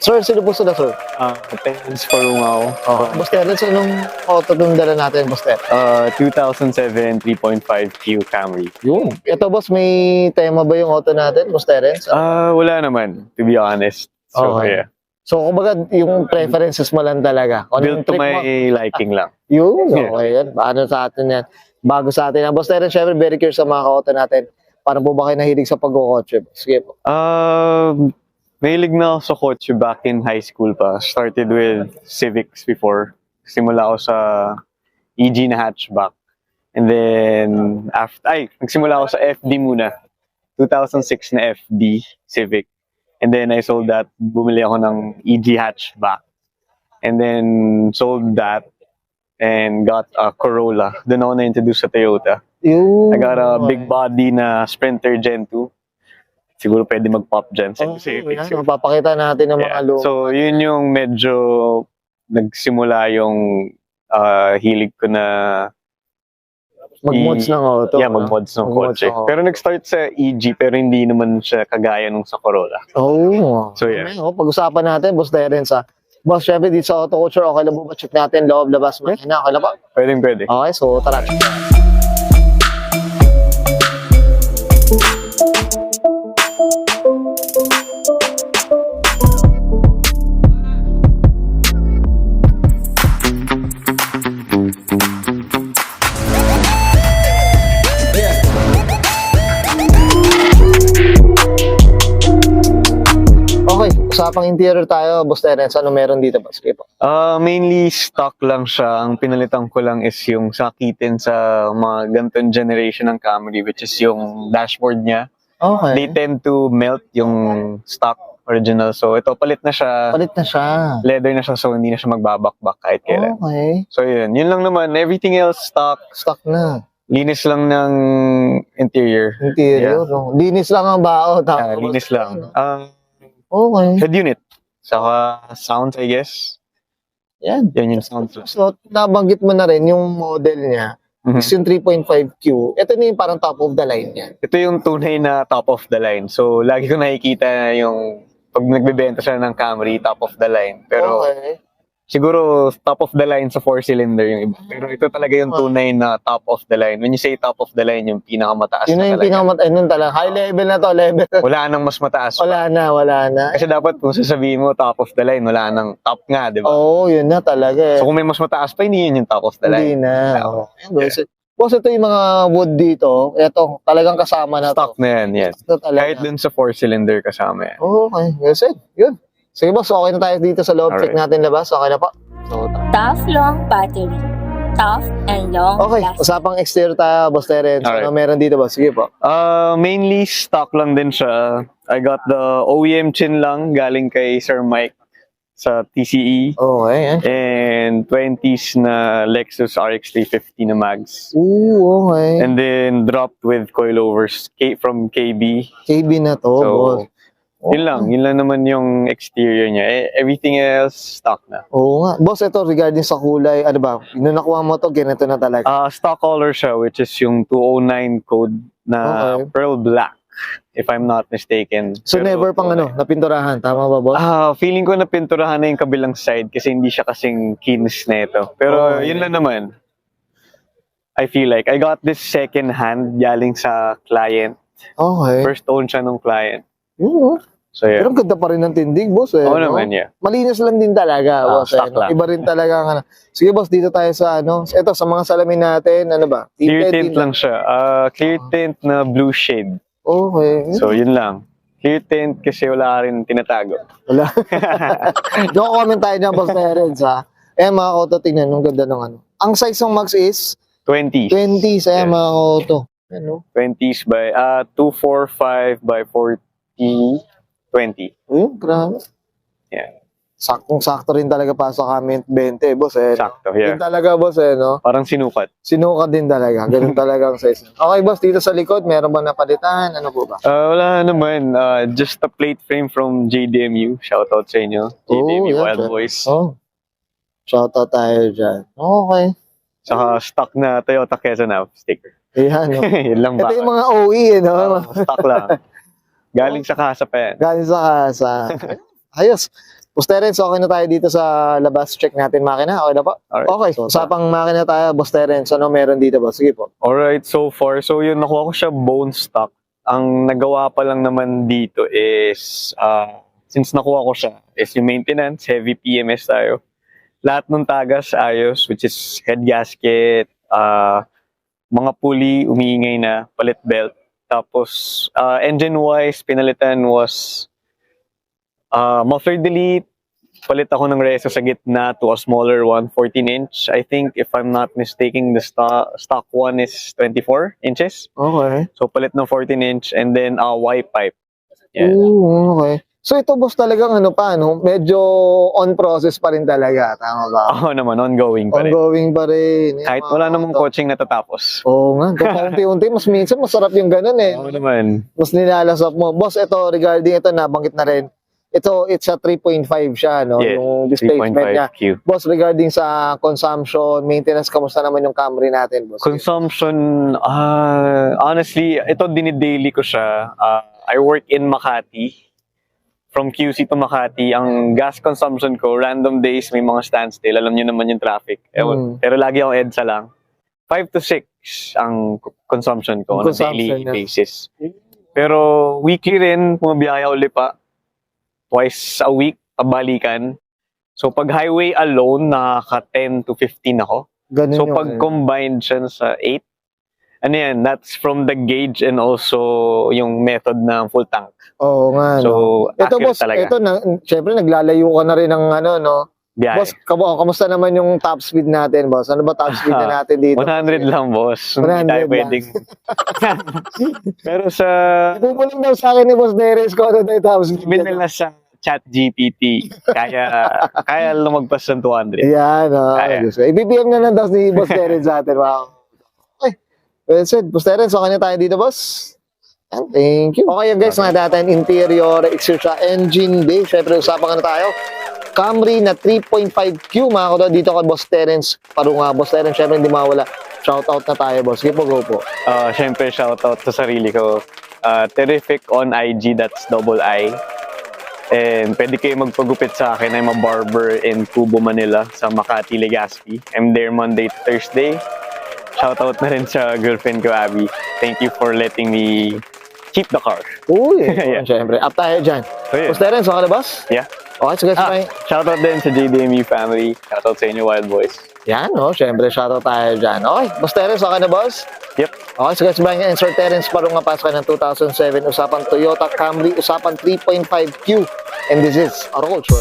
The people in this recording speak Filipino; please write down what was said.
Sir, sino po sila, sir? Parents Parungao. Boss Terence, anong auto itong dala natin, Boss Terence? 2007 3.5Q Camry. Yun. Ito, boss, may tema ba yung auto natin, Boss Terence? Wala naman, to be honest. So, Okay. yeah. So, kumbaga, yung preferences mo lang talaga. Kung Built anong to trip my mo. liking lang. Yun, Yeah. okay yan. Paano sa atin yan? Bago sa atin. Boss Terence, syempre, very curious sa mga auto natin. Paano po ba kayo nahilig sa pag-kotse? Sige po. Mahilig na ako sa kotse back in high school pa. Started with Civics before. Simula ako sa EG na hatchback. And then, nagsimula ako sa FD muna. 2006 na FD Civic. And then I sold that. Bumili ako ng EG hatchback. And then sold that and got a Corolla. Doon ako na-introduce sa Toyota. Yun. I got a big body na Sprinter Gen 2. Siguro pwede mag-pop dyan sa Civics. Mapapakita natin ng mga loob. So, yun yung medyo nagsimula yung hilig ko na Mag-mods ng auto. Yeah, mag-mods ng Mag-mods kotse. ng auto. Pero nag-start sa EG pero hindi naman siya kagaya nung sa Corolla. Oh. So, yeah. Okay, pag-usapan natin, Boss Terence, ha. Boss, syempre, dito sa auto culture, okay lang po ba? Check natin, loob, labas, makina, okay lang ba? Pwede. Okay, so tara. Okay, usapang interior tayo, Boss Terence. Ano meron dito, Boss? Sige po. Mainly stock lang siya. Ang pinalitan ko lang is yung sakitin sa mga ganitong generation ng Camry, which is yung dashboard niya. Okay. They tend to melt yung stock original. So ito, palit na siya. Palit na siya. Leather na siya, so hindi na siya magbabakbak kahit kailan. Okay. So yun lang naman. Everything else stock. Stock na. Linis lang ng interior. Interior. No? Linis lang ang bao. Linis lang. Okay. Head unit. Saka sounds, I guess. Yan. Yan yung sounds. So, nabanggit mo na rin yung model niya. Mhm. Is yung 3.5Q. Ito na yung parang top of the line niya. Ito yung tunay na top of the line. So, lagi ko nakikita yung pag nagbebenta siya ng Camry, top of the line. Pero Okay. siguro top of the line sa 4-cylinder yung iba. Pero ito talaga yung tunay na top of the line. When you say top of the line, yung pinakamataas Yun na na yung talaga. nun talaga. High level na to, level. Wala nang mas mataas. Wala na. Kasi dapat kung sasabihin mo top of the line, wala nang top nga, di ba? Oo, yun na talaga eh. So kung may mas mataas pa, hindi yun yung top of the Hindi line. na. Oo. Okay. Boss, ito yung mga wood dito. Ito, talagang kasama na Stock to. na yan, yes. Ito talaga. Kahit dun sa 4-cylinder kasama yan. Okay, yes it. Yun. Sige boss, okay na tayo dito sa loob. Check Alright. natin labas. Okay na po. So, Tough long battery. Tough and long okay, lasting. usapang exterior tayo, Boss Terence. Alright. Ano meron dito, boss? Sige po. Mainly stock lang din siya. I got the OEM chin lang galing kay Sir Mike sa TCE. Okay, eh. And 20s na Lexus RX 350 na mags. Ooh, okay. And then dropped with coilovers from KB. KB na to, So, boss. Yun lang naman yung exterior niya. Everything else stock na. Oo nga. Boss, ito regarding sa kulay, ano ba? Nung nakuha mo to, ganito na talaga. Stock color siya, which is yung 209 code na Okay. pearl black, if I'm not mistaken. So, Pero, never pang napinturahan. Tama ba, boss? feeling ko napinturahan na yung kabilang side kasi hindi siya kasing kinis na ito. Pero Okay. yun lang naman. I feel like I got this second hand galing sa client. Okay. First own siya nung client. Yun, oh. So yeah. Pero ang ganda pa rin ng tindig, boss. Eh, Oo no? naman, yeah. Malinis lang din talaga, boss. stock lang. Iba rin talaga ang ano. Sige, boss, dito tayo sa ano. Ito, sa mga salamin natin, ano ba? Clear Tinted, tint lang siya. Clear tint na blue shade. Okay. So yun lang. Clear tint kasi wala rin tinatago. Wala. Don't comment tayo dyan, boss Terence, ha? Eh, mga auto, tingnan, ang ganda ng ano. Ang size ng max is 20s. 20s, eh, Yeah. mga auto. Ano? 20s by 245 by 40 20. Ayun, grabe. Yeah. Saktong-sakto rin talaga pa sa comment 20, boss, eh. No? Sakto, yeah. Yun talaga, boss, eh, no? Parang sinukat. Sinukat din talaga. Ganun talaga ang size. Okay, boss, dito sa likod, meron ba napalitan? Ano po ba? Wala naman. Just a plate frame from JDMU. Shoutout sa inyo. JDMU yeah, Wild sir. Boys. Oh. Shoutout tayo dyan. Okay. Saka stock na Toyota Quezon Ave sticker. Ayan, no? Yun lang ba? Ito yung mga OE, eh, no? Stock lang. Galing sa kasa pa yan. Galing sa kasa. Ayos. Boss Terence, okay na tayo dito sa labas. Check natin makina. Okay na po? Alright. Okay. So, usapang makina tayo, Boss Terence. Ano meron dito, boss? Sige po. Alright, so far, so yun, nakuha ko siya bone stock. Ang nagawa pa lang naman dito is, since nakuha ko siya, is yung maintenance, heavy PMS tayo. Lahat ng tagas ayos, which is head gasket, mga pulley, umiingay na, palit belt. Tapos, engine-wise, pinalitan was muffler delete, palit ako ng reso sa gitna to a smaller one, 14-inch. I think, if I'm not mistaken, the stock one is 24 inches. Okay. So, palit ng 14-inch and then Y-pipe. Yeah. Ooh, okay. So, ito, boss, talagang ano pa, no? Medyo on process pa rin talaga. Tama ba? Oo naman, ongoing pa rin. Ongoing pa rin. Yan, Kahit mga wala namang auto. coaching natatapos. Oo nga. Unti-unti, mas minsan masarap yung ganun eh. Oo naman. Mas nilalasap mo. Boss, ito, regarding ito, nabanggit na rin. Ito, it's a 3.5 siya, no? Yeah, Yung displacement niya. 3.5 Q. Boss, regarding sa consumption, maintenance, kamusta naman yung Camry natin, boss? Consumption, honestly, ito dinidaily ko siya. I work in Makati. From QC to Makati, ang gas consumption ko, random days may mga standstill. Alam nyo naman yung traffic. Pero lagi akong EDSA lang. 5 to 6 ang consumption ko on a daily basis. Pero weekly rin, pumabiyaya uli pa. Twice a week, pabalikan. So pag highway alone, nakaka 10 to 15 ako. Ganun So yung, pag combined siya sa 8, ano yan, that's from the gauge and also yung method ng full tank. Oo nga, So, no? Ito, accurate boss, talaga. ito, syempre, naglalayo ka na rin ng ano, no? Biyahe. Boss, kamusta naman yung top speed natin, boss? Ano ba top speed na natin dito? 100 lang, boss. 100 Hindi tayo lang. pwedeng. Pero sa, Ipupuling daw sa akin ni Boss Neres ko ano tayo top speed. binil na sa chat GPT, kaya lumagpas ng 200. Yan, Kaya. ibibigyan na lang daw ni Boss Neres sa atin. Wow. Okay. Well said. Boss Neres, okay na tayo dito, boss? Yan, thank you. Okay guys, mga natin interior, exterior, engine bay. Siyempre, usapan ka na tayo. Camry na 3.5Q, mga kudo, dito kay Boss Terence Parunga. Boss Terence, syempre hindi mawala. Shoutout na tayo, boss. Sige po, go po. Siyempre, shoutout sa sarili ko. Terrific on IG, that's double I. And pwede kayo magpagupit sa akin. I'm a barber in Cubo, Manila, sa Makati, Legazpi. I'm there Monday to Thursday. Shoutout na rin sa girlfriend ko, Abby. Thank you for letting me keep the car. Uy, Yeah. syempre. Up tayo dyan. So, yun. Boss Terence, okay na, boss? Yeah. Okay, so guys, may... Shoutout din sa JDMU family. Shoutout sa inyo, Wild Boys. Yan, no? Syempre, shoutout tayo dyan. Okay, Boss Terence, okay na, boss? Yep. Okay, so guys, maraming Sir Terence Parunga pasok ng 2007. Usapan Toyota Camry, usapan 3.5Q. And this is Auto Culture.